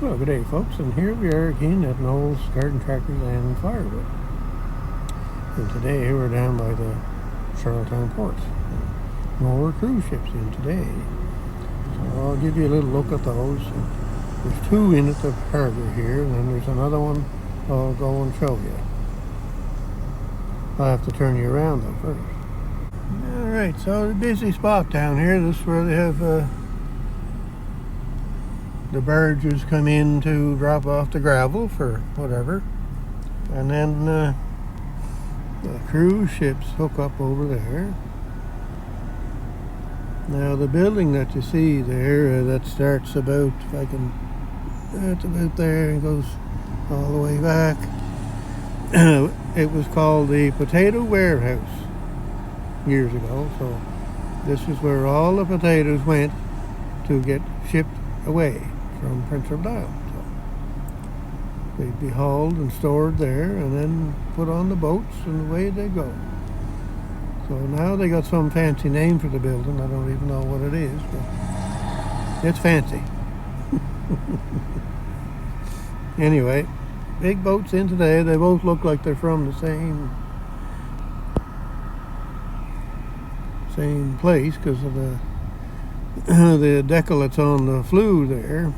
Well, good day, folks, and here we are again at Knowles Garden Tractors and Firewood. And today we're down by the Charlottetown port. More cruise ships in today. So I'll give you a little look at those. There's two in at the harbor here, and then there's another one I'll go and show you. I'll have to turn you around though first. Alright, so the busy spot down here, this is where they have the barges come in to drop off the gravel for whatever, and then the cruise ships hook up over there. Now the building that you see there, that starts about, if I can, it's about there and goes all the way back. It was called the Potato Warehouse years ago, so this is where all the potatoes went to get shipped away from Prince Edward Island. So they'd be hauled and stored there and then put on the boats and away they go. So now they got some fancy name for the building. I don't even know what it is, but it's fancy. Anyway, big boats in today. They both look like they're from the same place because of the decal that's on the flue there.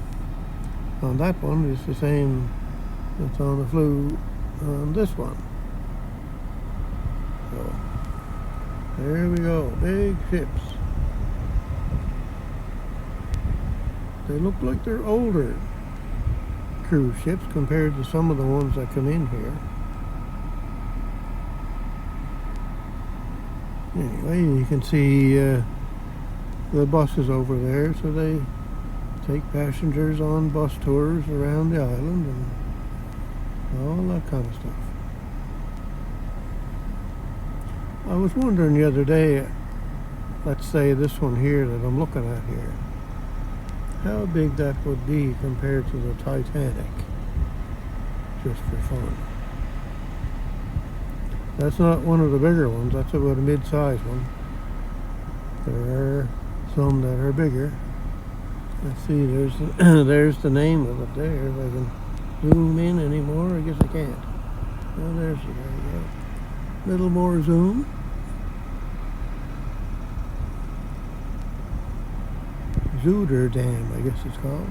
On that one is the same that's on the flue on this one. So there we go, big ships. They look like they're older cruise ships compared to some of the ones that come in here. Anyway, you can see the buses over there, so they take passengers on bus tours around the island and all that kind of stuff. I was wondering the other day, let's say this one here that I'm looking at here, how big that would be compared to the Titanic, just for fun. That's not one of the bigger ones, that's about a mid-size one. There are some that are bigger. Let's see, there's the name of it there. If I can zoom in anymore, I guess I can't. Oh, there you go. Little more zoom. Zuiderdam, I guess it's called.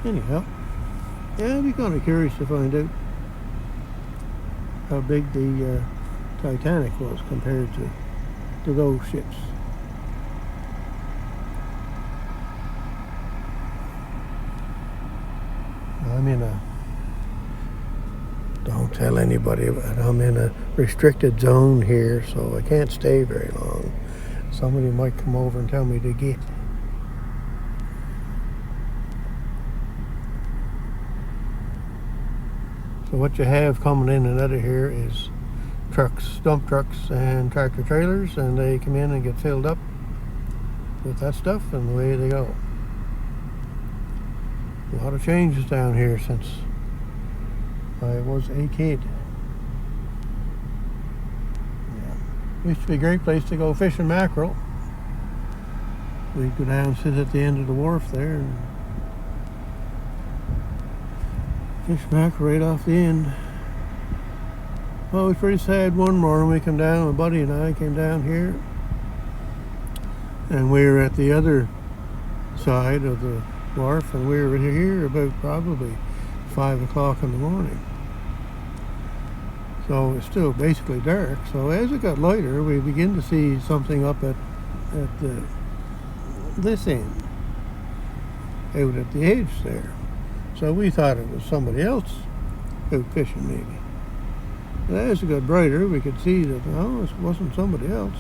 Anyhow, yeah, I'd be kind of curious to find out how big the Titanic was compared to those ships. Don't tell anybody, but I'm in a restricted zone here, so I can't stay very long. Somebody might come over and tell me to get. So what you have coming in and out of here is trucks, dump trucks and tractor trailers, and they come in and get filled up with that stuff and away they go. A lot of changes down here since I was a kid. Yeah. Used to be a great place to go fishing mackerel. We'd go down and sit at the end of the wharf there and fish mackerel right off the end. Well, it was pretty sad one morning we came down, my buddy and I came down here, and we were at the other side of the wharf, and we were here about probably 5 o'clock in the morning. So it's still basically dark. So as it got lighter, we begin to see something up at this end, out at the edge there. So we thought it was somebody else out fishing maybe. But as it got brighter, we could see that, no, it wasn't somebody else.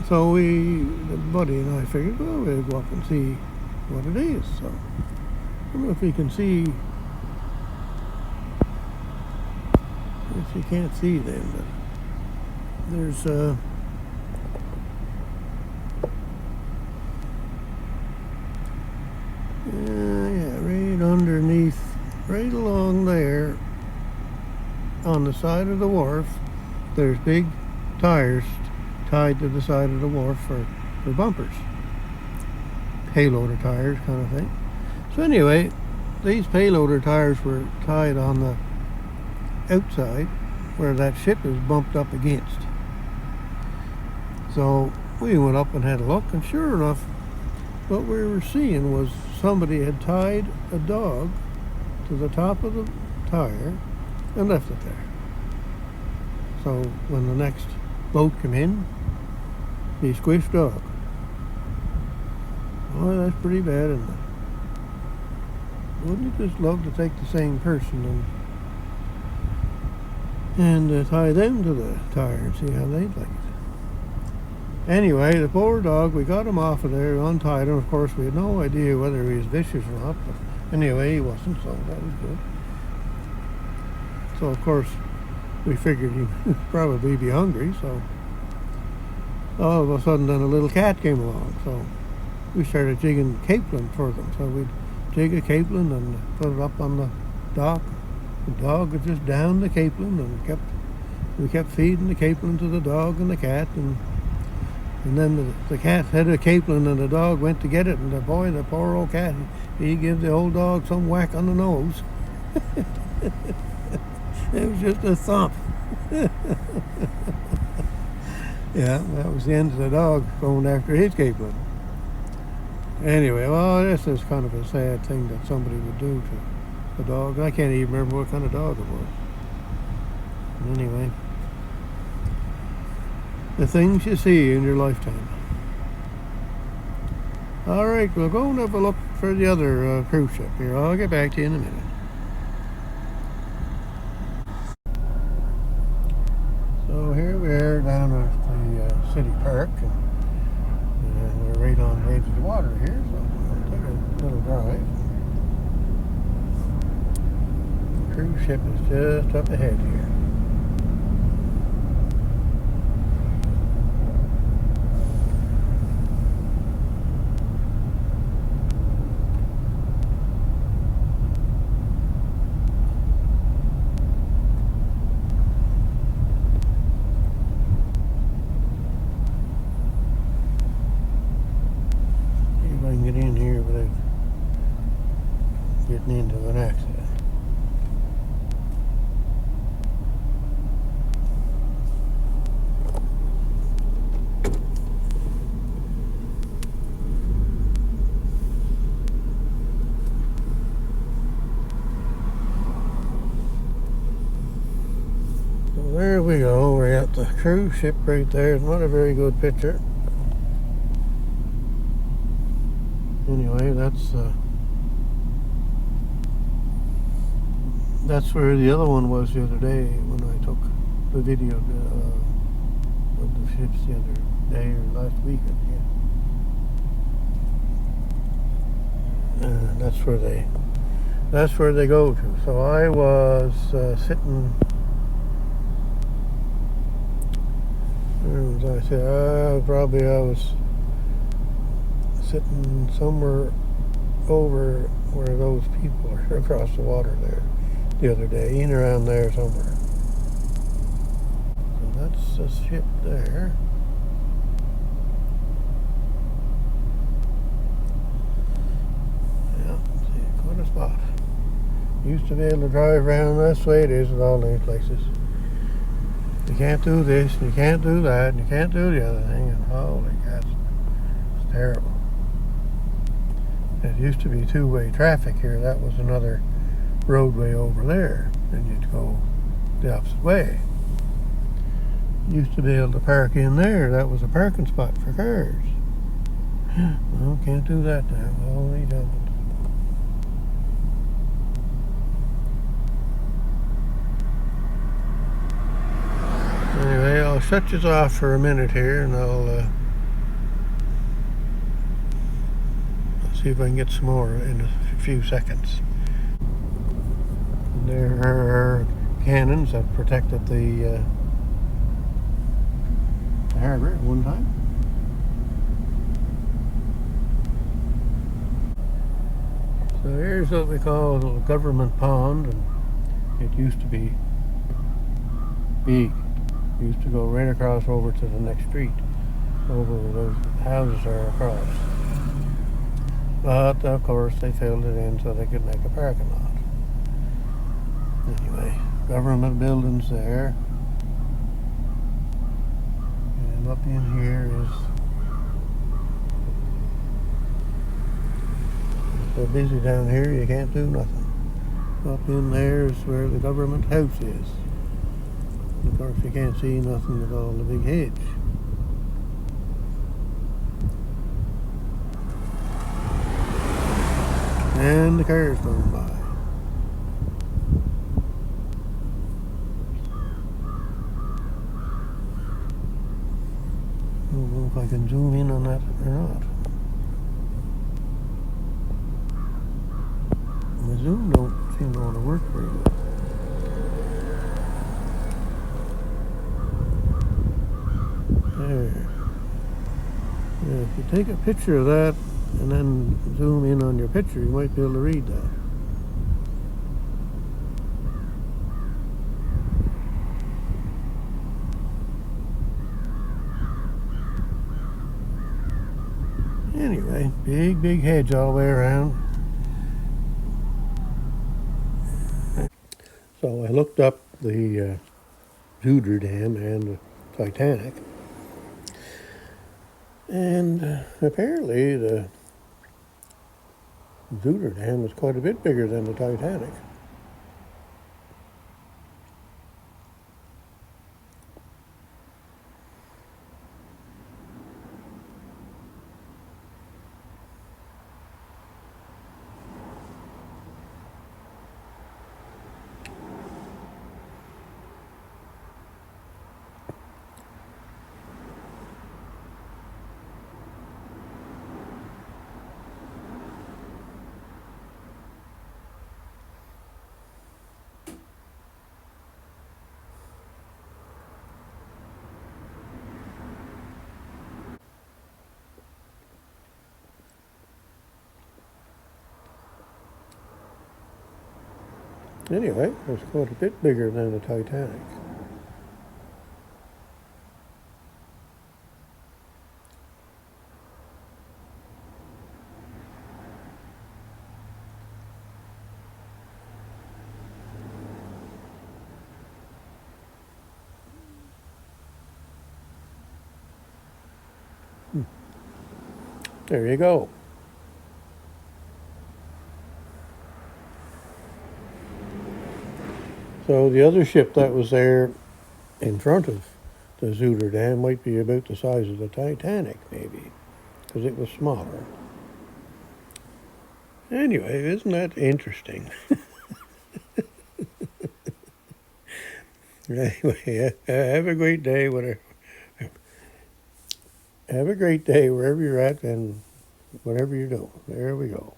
So the buddy and I figured, well, we'll go up and see what it is. So I don't know if you can see. If you can't see them, but there's right underneath, right along there on the side of the wharf, there's big tires tied to the side of the wharf for bumpers. Payloader tires kind of thing. So anyway, these payloader tires were tied on the outside where that ship is bumped up against. So we went up and had a look, and sure enough, what we were seeing was somebody had tied a dog to the top of the tire and left it there. So when the next boat came in, he squished dog. Oh, that's pretty bad, isn't it? Wouldn't you just love to take the same person and tie them to the tire and see how they'd like it? Anyway, the poor dog, we got him off of there, untied him. Of course, we had no idea whether he was vicious or not, but anyway, he wasn't, so that was good. So, of course, we figured he'd probably be hungry, so all of a sudden then a little cat came along, so we started jigging capelin for them. So we'd jig a capelin and put it up on the dock. The dog would just down the capelin, and we kept feeding the capelin to the dog and the cat, and then the cat had a capelin and the dog went to get it, and the poor old cat, he gave the old dog some whack on the nose. It was just a thump. Yeah, that was the end of the dog going after his capelin. Anyway, well, this is kind of a sad thing that somebody would do to a dog. I can't even remember what kind of dog it was. Anyway, the things you see in your lifetime. All right, we'll go and have a look for the other cruise ship here. I'll get back to you in a minute. So here we are down at the city park, and we're right on the edge of the water here, so we'll take a little drive. The cruise ship is just up ahead here. Get in here without getting into an accident. So there we go, we're at the cruise ship right there. It's not a very good picture. Anyway, that's where the other one was the other day when I took the video of the ships the other day or last week. That's where they go to. So I was sitting. Where was I? I was sitting somewhere over where those people are across the water there the other day, in around there somewhere. So that's the ship there. Yeah, see, quite a spot. Used to be able to drive around. That's the way it is with all these places. You can't do this, and you can't do that, and you can't do the other thing, and holy cats, it's terrible. It used to be two-way traffic here. That was another roadway over there, and you'd go the opposite way. Used to be able to park in there. That was a parking spot for cars. Well, can't do that now. Holy devil. Anyway, I'll shut you off for a minute here, and I'll see if I can get some more in a few seconds. And there are cannons that protected the harbor at one time. So here's what we call a government pond, and it used to be big. Used to go right across over to the next street, over where those houses are across. But of course they filled it in so they could make a parking lot. Anyway, government buildings there. And up in here is so busy down here you can't do nothing. Up in there is where the government house is. Of course you can't see nothing with all the big hedge. And the cars going by. I don't know if I can zoom in on that or not. My zoom don't seem to want to work very good. There. Yeah, if you take a picture of that and then zoom in on your picture, you might be able to read that. Anyway, big hedge all the way around. So I looked up the Zuider Dam and the Titanic, and apparently the Zuider Dam is quite a bit bigger than the Titanic. Anyway, it's quite a bit bigger than the Titanic. There you go. So the other ship that was there in front of the Zuider Dam might be about the size of the Titanic, maybe, because it was smaller. Anyway, isn't that interesting? Anyway, have a great day, whatever. Have a great day wherever you're at and whatever you're doing. There we go.